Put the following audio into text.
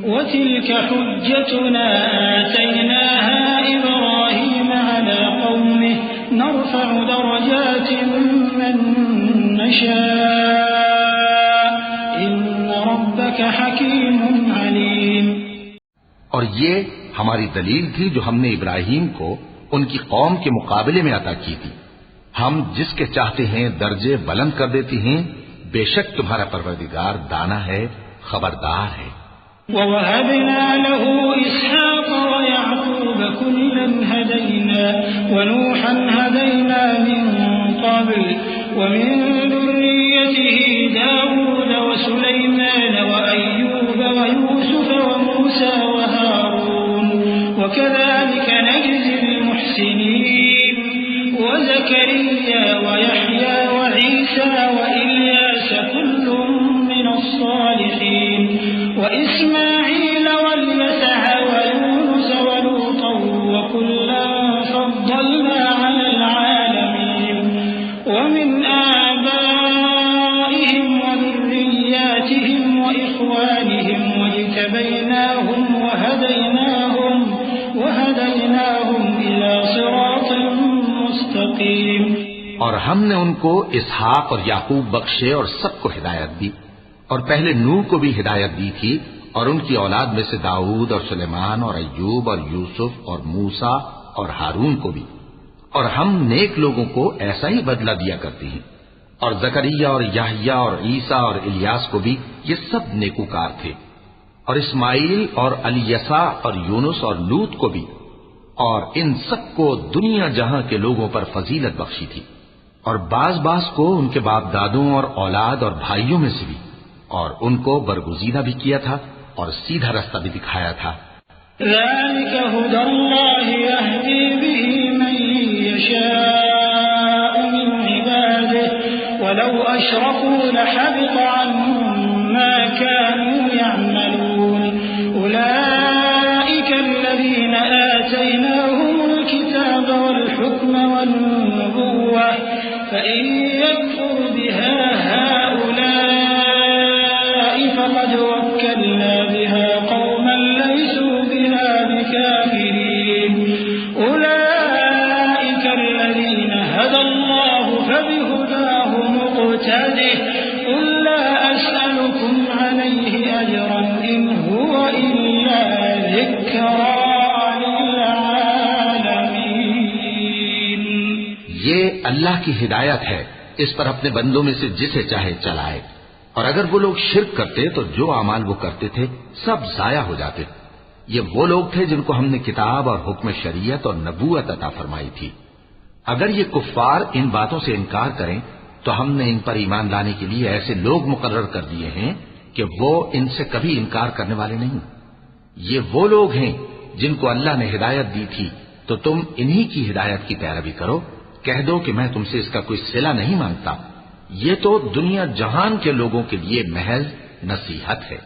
वतिल्क हुज्जतुना आतैनाहा इब्राहीम अला कौमिहि नरफ़उ दरजातिन मन नशा इन्न रब्बक हकीमुन अलीम। और ये हमारी दलील थी जो हमने इब्राहीम को उनकी कौम के मुकाबले में अता की थी। हम जिसके चाहते हैं दर्जे बुलंद कर देती हैं। बेशक तुम्हारा परवरदिगार दाना है, खबरदार है। ववहबना लहू इसहाक़ व याक़ूब कुल्लन हदैना व नूहन हदैना मिन क़ब्ल व मिन ज़ुर्रिय्यतिही दाऊद व सुलैमान व अय्यूब व यूसुफ व मूसा व हारून व कज़ालिक नजज़िल मुहसिनीन व ज़करिया व यहया व ईसा व इल्यास कुल्लुम मिनस्सालिहीन व इस्माईल वल्यसअ व यूनुस व लूतन व कुल्लन फद्दलना अलल आलमीन व मिन आबाइहिम व ذرياتهم وإخوانهم واجتبيناهم وهديناهم إلى صراط मुस्तकीम। और हमने उनको इसहाक और याकूब बख्शे और सबको हिदायत दी। और पहले नूह को भी हिदायत दी थी और उनकी औलाद में से दाऊद और सुलेमान और अय्यूब और यूसुफ और मूसा और हारून को भी। और हम नेक लोगों को ऐसा ही बदला दिया करते हैं। और जकरिया और याहया और ईसा और इलियास को भी ये सब नेकूकार थे। और इस्माइल और अलियसा और यूनुस और लूत को भी। और इन सबको दुनिया जहां के लोगों पर फजीलत बख्शी थी। और बाज को उनके बाप दादों और औलाद और भाइयों में से भी। और उनको बरगुजीदा भी किया था और सीधा रास्ता भी दिखाया था। ज़ालिक हुदल्लाहि यहदी बिही मन यशाअ मिन इबादिही वलौ अशरकू लहबित अन्हुम मा कानू यअमलून उलाइका अल्लज़ीना आतैनाहुमुल किताब वल हुक्म वन नबुव्वह फ़इन यकफुर बिहा हाउलाइ फ़क़द वक्कलना बिहा क़ौमन लैसू बिहा बिकाफ़िरीन उलाइका अल्लज़ीना हदल्लाहु फ़बिहुदाहु मुक़्तदिह क़ुल ला अस्अलुकुम अलैहि अजरन इन हुव इल्ला ज़िक्रा लिल आलमीन। ये अल्लाह की हिदायत है, इस पर अपने बंदों में से जिसे चाहे चलाए। और अगर वो लोग शिर्क करते तो जो अमाल वो करते थे सब जाया हो जाते। ये वो लोग थे जिनको हमने किताब और हुक्म शरीयत और नबूवत अता फरमाई थी। अगर ये कुफ्फार इन बातों से इनकार करें तो हमने इन पर ईमान लाने के लिए ऐसे लोग मुकर्रर कर दिए हैं कि वो इनसे कभी इनकार करने वाले नहीं। ये वो लोग हैं जिनको अल्लाह ने हिदायत दी थी, तो तुम इन्हीं की हिदायत की पैरवी करो। कह दो कि मैं तुमसे इसका कोई सिला नहीं मांगता। ये तो दुनिया जहान के लोगों के लिए महज नसीहत है।